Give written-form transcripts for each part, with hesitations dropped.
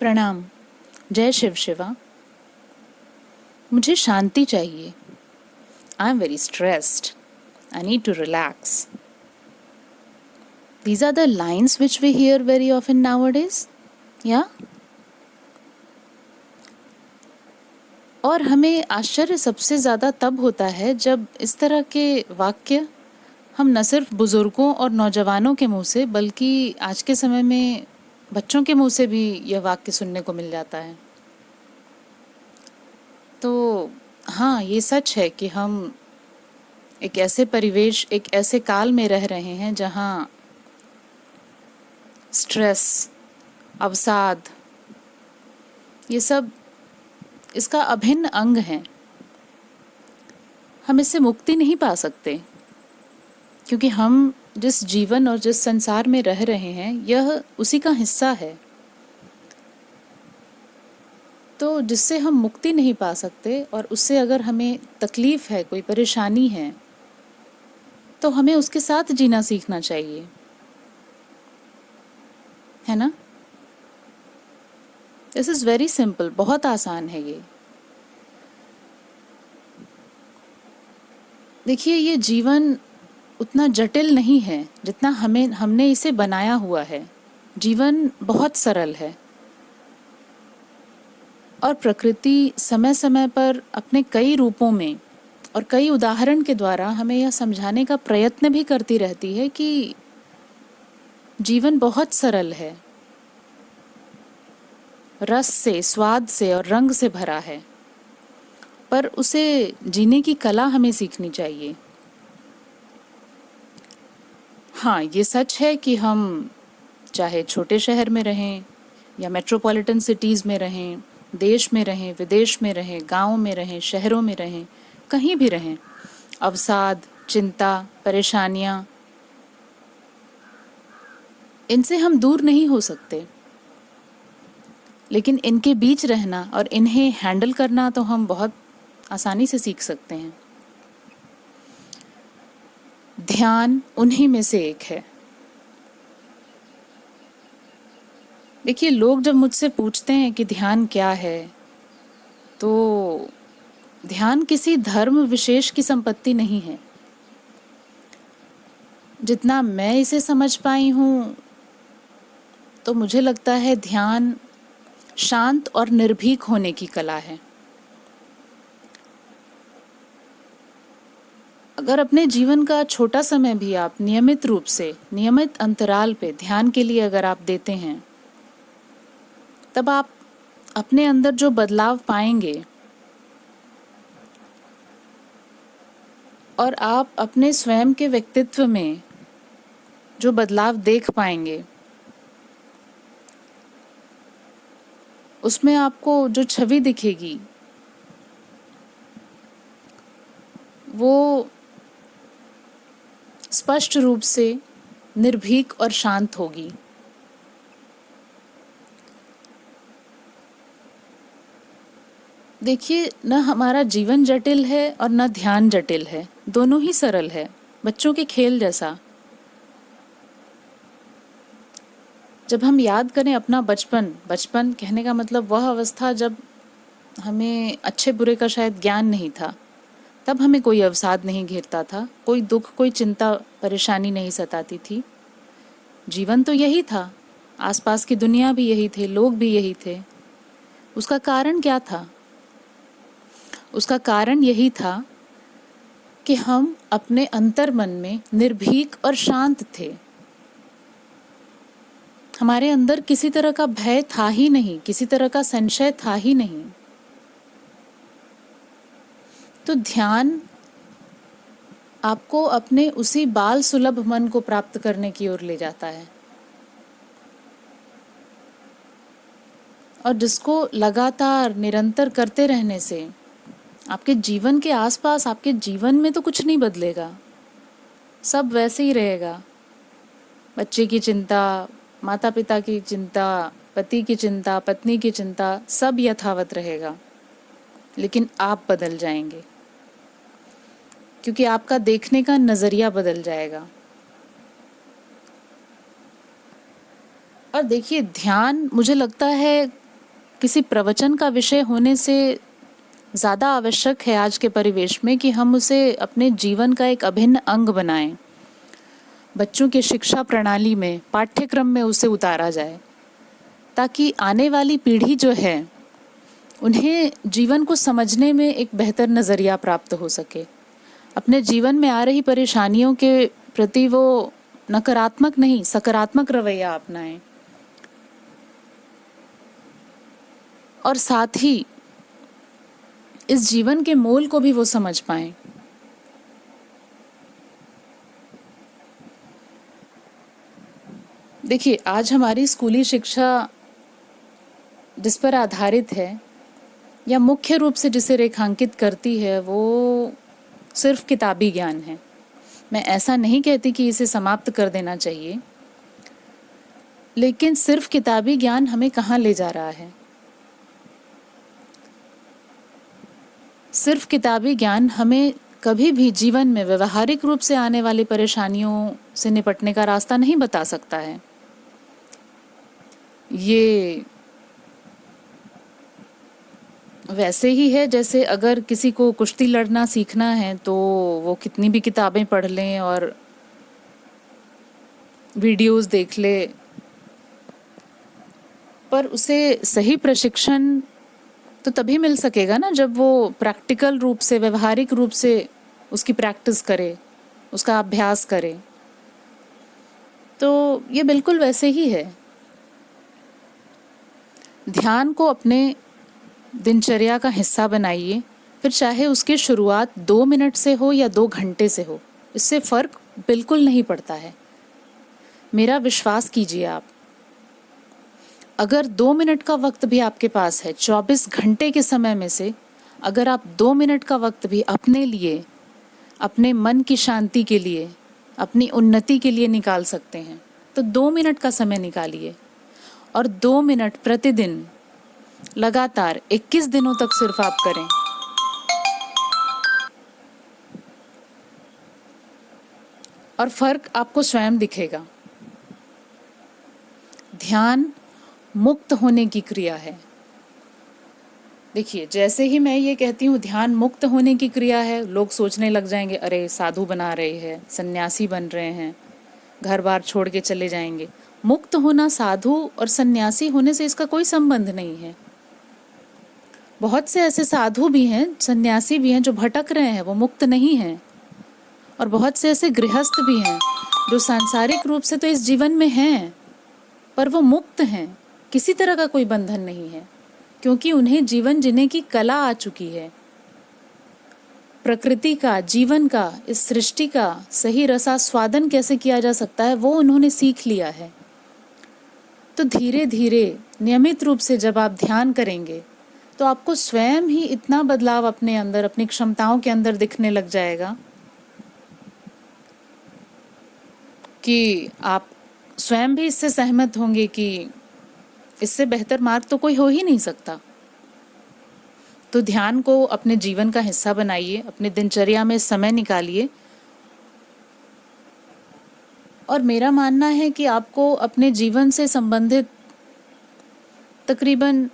प्रणाम। जय शिव शिवा। मुझे शांति चाहिए। I am very stressed. I need to relax. These are the lines which we hear very often nowadays. Yeah? और हमें आश्चर्य सबसे ज़्यादा तब होता है जब इस तरह के वाक्य हम न सिर्फ बुज़ुर्गों और नौजवानों के मुंह से बल्कि आज के समय में बच्चों के मुंह से भी यह वाक्य सुनने को मिल जाता है। तो हाँ, ये सच है कि हम एक ऐसे परिवेश, एक ऐसे काल में रह रहे हैं जहाँ स्ट्रेस, अवसाद, ये सब इसका अभिन्न अंग है। हम इससे मुक्ति नहीं पा सकते क्योंकि हम जिस जीवन और जिस संसार में रह रहे हैं यह उसी का हिस्सा है। तो जिससे हम मुक्ति नहीं पा सकते और उससे अगर हमें तकलीफ है, कोई परेशानी है, तो हमें उसके साथ जीना सीखना चाहिए, है ना? दिस इज़ वेरी सिंपल, बहुत आसान है ये। देखिए, ये जीवन उतना जटिल नहीं है जितना हमने इसे बनाया हुआ है। जीवन बहुत सरल है और प्रकृति समय समय पर अपने कई रूपों में और कई उदाहरण के द्वारा हमें यह समझाने का प्रयत्न भी करती रहती है कि जीवन बहुत सरल है, रस से, स्वाद से और रंग से भरा है, पर उसे जीने की कला हमें सीखनी चाहिए। हाँ, ये सच है कि हम चाहे छोटे शहर में रहें या मेट्रोपॉलिटन सिटीज़ में रहें, देश में रहें, विदेश में रहें, गाँव में रहें, शहरों में रहें, कहीं भी रहें, अवसाद, चिंता, परेशानियाँ, इनसे हम दूर नहीं हो सकते, लेकिन इनके बीच रहना और इन्हें हैंडल करना तो हम बहुत आसानी से सीख सकते हैं। ध्यान उन्हीं में से एक है। देखिए, लोग जब मुझसे पूछते हैं कि ध्यान क्या है, तो ध्यान किसी धर्म विशेष की संपत्ति नहीं है। जितना मैं इसे समझ पाई हूँ, तो मुझे लगता है ध्यान शांत और निर्भीक होने की कला है। अगर अपने जीवन का छोटा समय भी आप नियमित रूप से, नियमित अंतराल पे ध्यान के लिए अगर आप देते हैं, तब आप अपने अंदर जो बदलाव पाएंगे और आप अपने स्वयं के व्यक्तित्व में जो बदलाव देख पाएंगे, उसमें आपको जो छवि दिखेगी वो स्पष्ट रूप से निर्भीक और शांत होगी। देखिए, न हमारा जीवन जटिल है और न ध्यान जटिल है, दोनों ही सरल है, बच्चों के खेल जैसा। जब हम याद करें अपना बचपन, बचपन कहने का मतलब वह अवस्था जब हमें अच्छे बुरे का शायद ज्ञान नहीं था, तब हमें कोई अवसाद नहीं घेरता था, कोई दुख, कोई चिंता, परेशानी नहीं सताती थी। जीवन तो यही था, आसपास की दुनिया भी यही थे, लोग भी यही थे। उसका कारण क्या था? उसका कारण यही था कि हम अपने अंतर्मन में निर्भीक और शांत थे। हमारे अंदर किसी तरह का भय था ही नहीं, किसी तरह का संशय था ही नहीं। तो ध्यान आपको अपने उसी बाल सुलभ मन को प्राप्त करने की ओर ले जाता है, और जिसको लगातार निरंतर करते रहने से आपके जीवन के आसपास, आपके जीवन में तो कुछ नहीं बदलेगा, सब वैसे ही रहेगा। बच्चे की चिंता, माता पिता की चिंता, पति की चिंता, पत्नी की चिंता, सब यथावत रहेगा, लेकिन आप बदल जाएंगे क्योंकि आपका देखने का नजरिया बदल जाएगा। और देखिए, ध्यान मुझे लगता है किसी प्रवचन का विषय होने से ज़्यादा आवश्यक है आज के परिवेश में कि हम उसे अपने जीवन का एक अभिन्न अंग बनाएं। बच्चों की शिक्षा प्रणाली में, पाठ्यक्रम में उसे उतारा जाए, ताकि आने वाली पीढ़ी जो है उन्हें जीवन को समझने में एक बेहतर नज़रिया प्राप्त हो सके। अपने जीवन में आ रही परेशानियों के प्रति वो नकारात्मक नहीं, सकारात्मक रवैया अपनाएं। और साथ ही इस जीवन के मोल को भी वो समझ पाएं। देखिए, आज हमारी स्कूली शिक्षा जिस पर आधारित है या मुख्य रूप से जिसे रेखांकित करती है वो सिर्फ किताबी ज्ञान है। मैं ऐसा नहीं कहती कि इसे समाप्त कर देना चाहिए, लेकिन सिर्फ किताबी ज्ञान हमें कहाँ ले जा रहा है? सिर्फ किताबी ज्ञान हमें कभी भी जीवन में व्यवहारिक रूप से आने वाली परेशानियों से निपटने का रास्ता नहीं बता सकता है। ये वैसे ही है जैसे अगर किसी को कुश्ती लड़ना सीखना है तो वो कितनी भी किताबें पढ़ लें और वीडियोस देख ले, पर उसे सही प्रशिक्षण तो तभी मिल सकेगा ना जब वो प्रैक्टिकल रूप से, व्यवहारिक रूप से उसकी प्रैक्टिस करे, उसका अभ्यास करे। तो ये बिल्कुल वैसे ही है। ध्यान को अपने दिनचर्या का हिस्सा बनाइए, फिर चाहे उसकी शुरुआत 2 मिनट से हो या 2 घंटे से हो, इससे फर्क बिल्कुल नहीं पड़ता है। मेरा विश्वास कीजिए आप, अगर 2 मिनट का वक्त भी आपके पास है, 24 घंटे के समय में से अगर आप 2 मिनट का वक्त भी अपने लिए, अपने मन की शांति के लिए, अपनी उन्नति के लिए निकाल सकते हैं, तो 2 मिनट का समय निकालिए और 2 मिनट प्रतिदिन लगातार 21 दिनों तक सिर्फ आप करें। और फर्क आपको स्वयं दिखेगा। ध्यान मुक्त होने की क्रिया है। देखिए, जैसे ही मैं ये कहती हूँ ध्यान मुक्त होने की क्रिया है, लोग सोचने लग जाएंगे अरे साधु बना रहे हैं, सन्यासी बन रहे हैं, घर बार छोड़ के चले जाएंगे। मुक्त होना साधु और सन्यासी होने से इसका कोई संबंध नहीं है। बहुत से ऐसे साधु भी हैं, सन्यासी भी हैं जो भटक रहे हैं, वो मुक्त नहीं हैं। और बहुत से ऐसे गृहस्थ भी हैं जो सांसारिक रूप से तो इस जीवन में हैं, पर वो मुक्त हैं, किसी तरह का कोई बंधन नहीं है, क्योंकि उन्हें जीवन जीने की कला आ चुकी है। प्रकृति का, जीवन का, इस सृष्टि का सही रसास्वादन कैसे किया जा सकता है वो उन्होंने सीख लिया है। तो धीरे धीरे नियमित रूप से जब आप ध्यान करेंगे तो आपको स्वयं ही इतना बदलाव अपने अंदर, अपनी क्षमताओं के अंदर दिखने लग जाएगा कि आप स्वयं भी इससे सहमत होंगे कि इससे बेहतर मार्ग तो कोई हो ही नहीं सकता। तो ध्यान को अपने जीवन का हिस्सा बनाइए, अपने दिनचर्या में समय निकालिए। और मेरा मानना है कि आपको अपने जीवन से संबंधित तकरीबन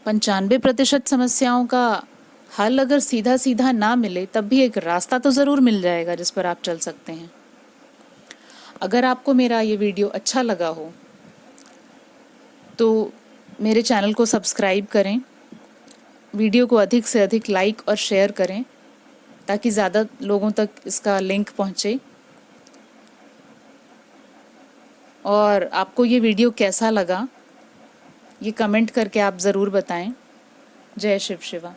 95% समस्याओं का हल अगर सीधा सीधा ना मिले, तब भी एक रास्ता तो ज़रूर मिल जाएगा जिस पर आप चल सकते हैं। अगर आपको मेरा ये वीडियो अच्छा लगा हो तो मेरे चैनल को सब्सक्राइब करें, वीडियो को अधिक से अधिक लाइक और शेयर करें ताकि ज़्यादा लोगों तक इसका लिंक पहुँचे। और आपको ये वीडियो कैसा लगा ये कमेंट करके आप ज़रूर बताएं। जय शिव शिवा।